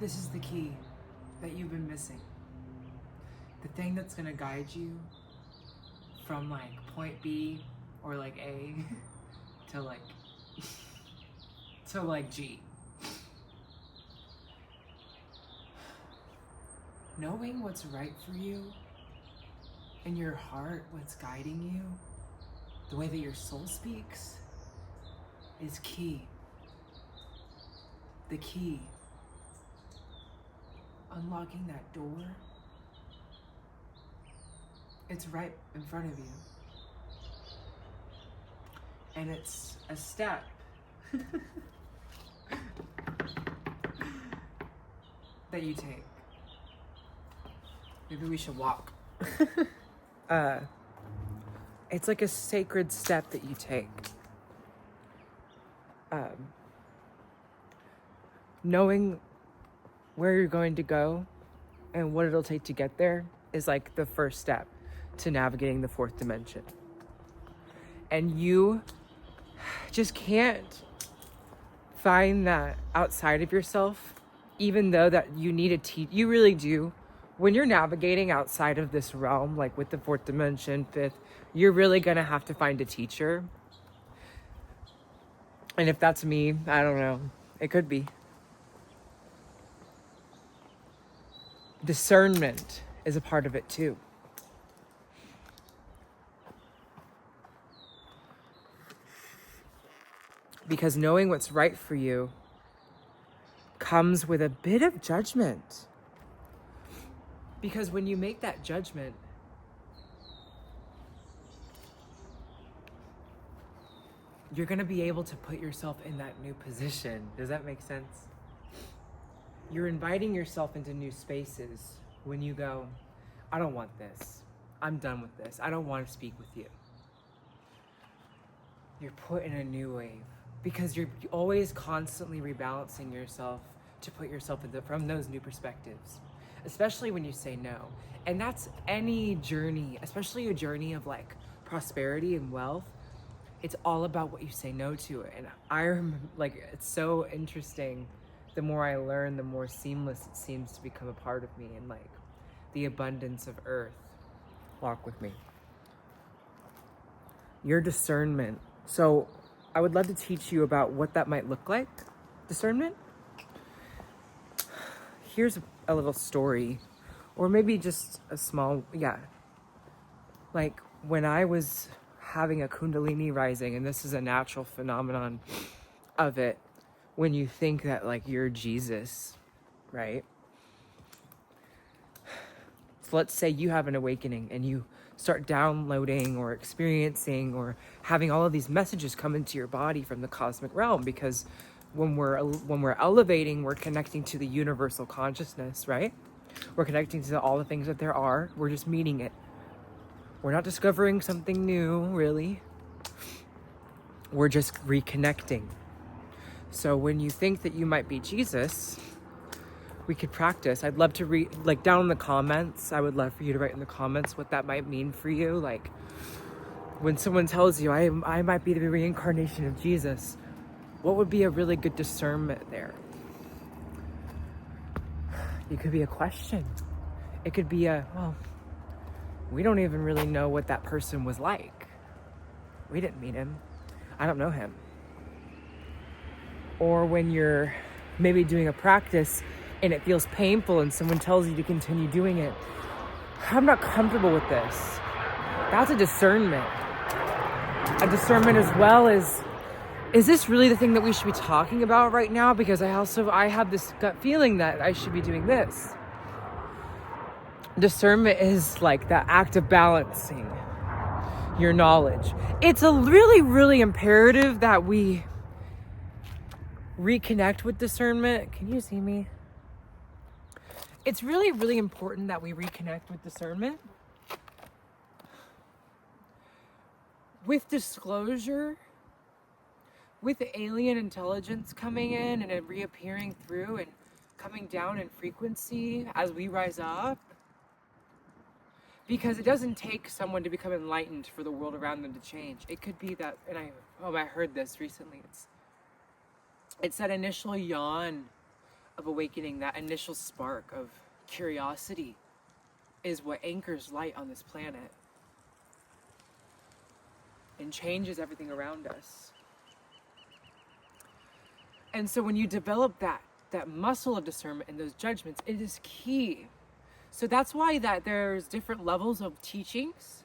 This is the key that you've been missing. The thing that's gonna guide you from like point B or like A to like to like G. Knowing what's right for you in your heart, what's guiding you, the way that your soul speaks is key. The key. Unlocking that door, it's right in front of you. And it's a step that you take. Maybe we should walk. It's like a sacred step that you take. Knowing where you're going to go and what it'll take to get there is like the first step to navigating the fourth dimension. And you just can't find that outside of yourself, even though that you need you really do. When you're navigating outside of this realm, like with the fourth dimension, fifth, you're really gonna have to find a teacher. And if that's me, I don't know, it could be. Discernment is a part of it too. Because knowing what's right for you comes with a bit of judgment. Because when you make that judgment, you're going to be able to put yourself in that new position. Does that make sense? You're inviting yourself into new spaces when you go, I don't want this. I'm done with this. I don't want to speak with you. You're put in a new wave because you're always constantly rebalancing yourself to put yourself from those new perspectives, especially when you say no. And that's any journey, especially a journey of like prosperity and wealth. It's all about what you say no to. And I remember, like, it's so interesting. The more I learn, the more seamless it seems to become a part of me, and like the abundance of earth. Walk with me. Your discernment. So I would love to teach you about what that might look like. Discernment. Here's a little story, or maybe just a small, like when I was having a Kundalini rising, and this is a natural phenomenon of it, when you think that like you're Jesus, right? So let's say you have an awakening and you start downloading or experiencing or having all of these messages come into your body from the cosmic realm, because when we're elevating, we're connecting to the universal consciousness, right? We're connecting to all the things that there are. We're just meeting it. We're not discovering something new, really. We're just reconnecting. So when you think that you might be Jesus, we could practice. I'd love to read, like down in the comments, I would love for you to write in the comments what that might mean for you. Like when someone tells you, I might be the reincarnation of Jesus, what would be a really good discernment there? It could be a question. It could be we don't even really know what that person was like. We didn't meet him. I don't know him. Or when you're maybe doing a practice and it feels painful and someone tells you to continue doing it. I'm not comfortable with this. That's a discernment. A discernment as well as, is this really the thing that we should be talking about right now? Because I have this gut feeling that I should be doing this. Discernment is like that act of balancing your knowledge. It's a really, really imperative that we reconnect with discernment. Can you see me? It's really, really important that we reconnect with discernment. With disclosure, with the alien intelligence coming in and reappearing through and coming down in frequency as we rise up. Because it doesn't take someone to become enlightened for the world around them to change. It could be that, and I heard this recently. It's that initial yawn of awakening, that initial spark of curiosity, is what anchors light on this planet and changes everything around us. And so when you develop that muscle of discernment and those judgments, it is key. So that's why that there's different levels of teachings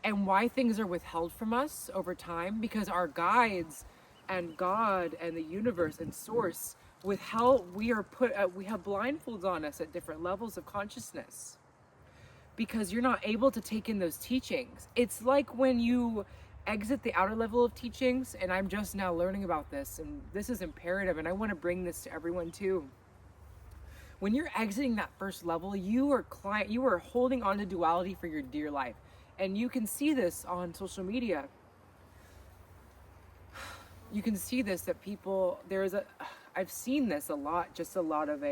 and why things are withheld from us over time, because our guides and God and the universe and source withheld, we have blindfolds on us at different levels of consciousness, because you're not able to take in those teachings. It's like when you exit the outer level of teachings, and I'm just now learning about this, and this is imperative, and I want to bring this to everyone too. When you're exiting that first level, you are holding on to duality for your dear life. And you can see this on social media. You can see this, that people, I've seen this a lot, just a lot of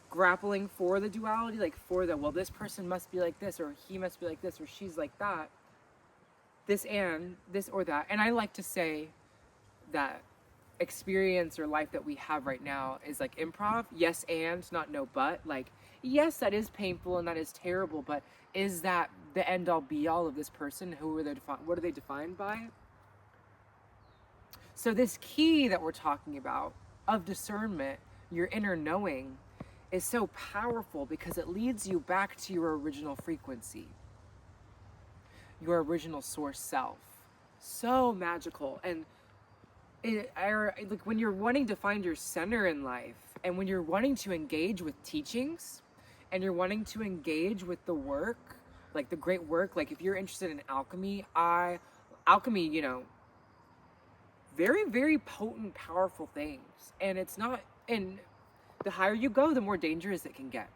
grappling for the duality, like for well, this person must be like this, or he must be like this, or she's like that. This or that. And I like to say that experience or life that we have right now is like improv. Yes, and not no but. Like, yes, that is painful and that is terrible, but is that the end all be all of this person? What are they defined by? So this key that we're talking about of discernment, your inner knowing, is so powerful because it leads you back to your original frequency, your original source self. So magical. And like when you're wanting to find your center in life, and when you're wanting to engage with teachings, and you're wanting to engage with the work, like the great work, like if you're interested in alchemy, you know, very, very potent, powerful things. And the higher you go, the more dangerous it can get,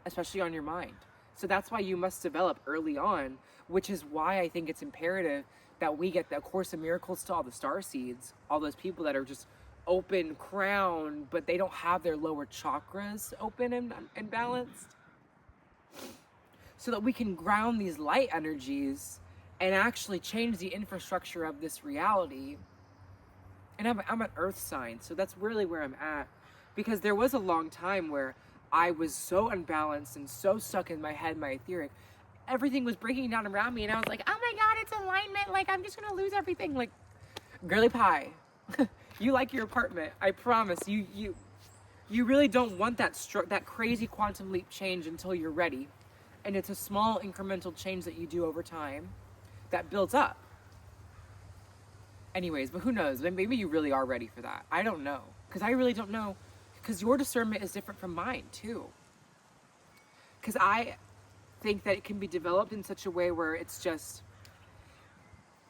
especially on your mind. So that's why you must develop early on, which is why I think it's imperative that we get the Course in Miracles to all the starseeds, all those people that are just open, crowned, but they don't have their lower chakras open and balanced. So that we can ground these light energies and actually change the infrastructure of this reality. And I'm an earth sign, so that's really where I'm at. Because there was a long time where I was so unbalanced and so stuck in my head, my etheric. Everything was breaking down around me, and I was like, oh my God, it's alignment. Like, I'm just gonna lose everything. Like, girly pie, you like your apartment. I promise you really don't want that crazy quantum leap change until you're ready. And it's a small incremental change that you do over time that builds up. Anyways, but who knows? Maybe you really are ready for that. I don't know, because I really don't know, because your discernment is different from mine too. Because I think that it can be developed in such a way where it's just,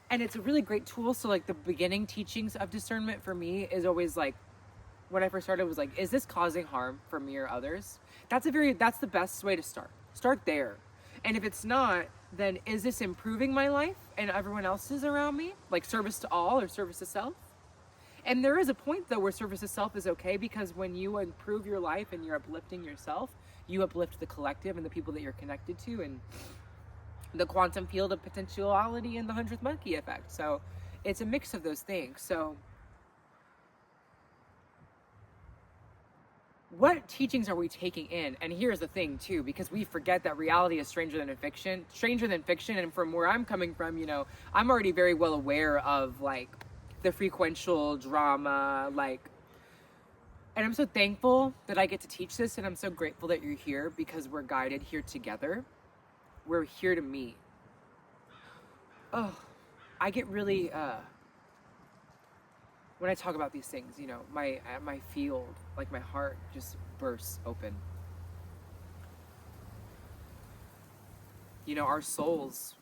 and it's a really great tool. So like the beginning teachings of discernment for me is always like, when I first started, was like, is this causing harm for me or others? That's the best way to start. Start there. And if it's not, then is this improving my life and everyone else's around me? Like service to all or service to self? And there is a point though where service to self is okay, because when you improve your life and you're uplifting yourself, you uplift the collective and the people that you're connected to, and the quantum field of potentiality and the 100th monkey effect. So it's a mix of those things. So what teachings are we taking in? And here's the thing too, because we forget that reality is stranger than fiction. And from where I'm coming from, you know, I'm already very well aware of like the frequential drama, like, and I'm so thankful that I get to teach this, and I'm so grateful that you're here, because we're guided here together. We're here to meet. Oh, I get really, when I talk about these things, you know, my field, like my heart just bursts open. You know, our souls,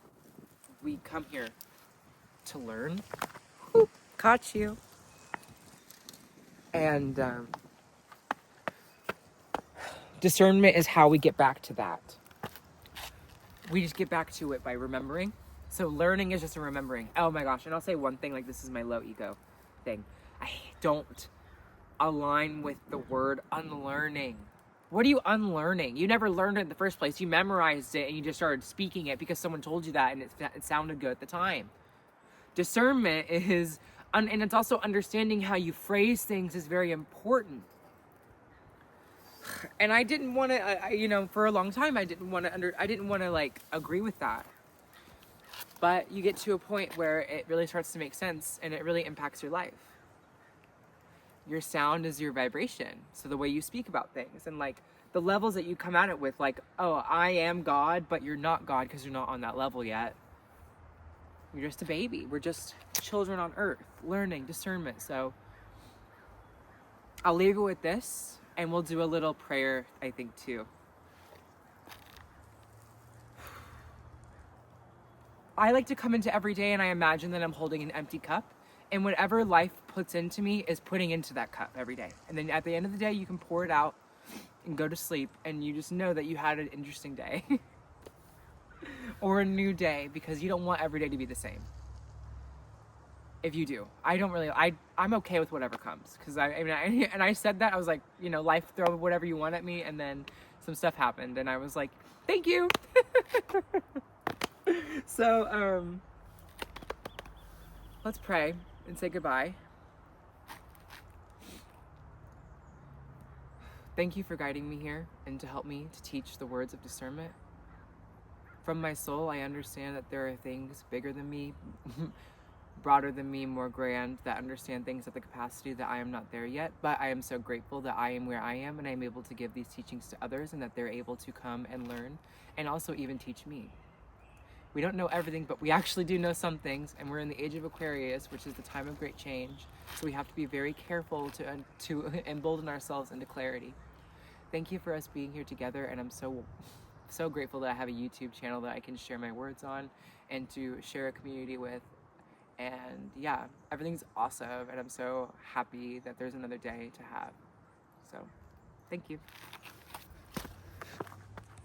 we come here to learn. Whoop, caught you. And discernment is how we get back to that. We just get back to it by remembering. So learning is just a remembering. Oh my gosh, and I'll say one thing, like this is my low ego thing. I don't align with the word unlearning. What are you unlearning? You never learned it in the first place. You memorized it and you just started speaking it because someone told you that and it sounded good at the time. Discernment is, and it's also understanding how you phrase things is very important. And I didn't want to, you know, for a long time, I didn't want to like agree with that. But you get to a point where it really starts to make sense and it really impacts your life. Your sound is your vibration. So the way you speak about things and like the levels that you come at it with, like, oh, I am God, but you're not God because you're not on that level yet. You're just a baby. We're just children on earth, learning discernment. So I'll leave you with this and we'll do a little prayer, I think, too. I like to come into every day and I imagine that I'm holding an empty cup, and whatever life puts into me is putting into that cup every day. And then at the end of the day, you can pour it out and go to sleep, and you just know that you had an interesting day or a new day, because you don't want every day to be the same. If you do, I'm okay with whatever comes, because I said that, I was like, you know, life throw whatever you want at me, and then some stuff happened and I was like, thank you. So let's pray and say goodbye. Thank you for guiding me here and to help me to teach the words of discernment. From my soul, I understand that there are things bigger than me, broader than me, more grand, that understand things at the capacity that I am not there yet. But I am so grateful that I am where I am and I'm able to give these teachings to others, and that they're able to come and learn and also even teach me. We don't know everything, but we actually do know some things, and we're in the age of Aquarius, which is the time of great change. So we have to be very careful to embolden ourselves into clarity. Thank you for us being here together, and I'm so grateful that I have a YouTube channel that I can share my words on and to share a community with. And yeah, everything's awesome, and I'm so happy that there's another day to have. So, thank you.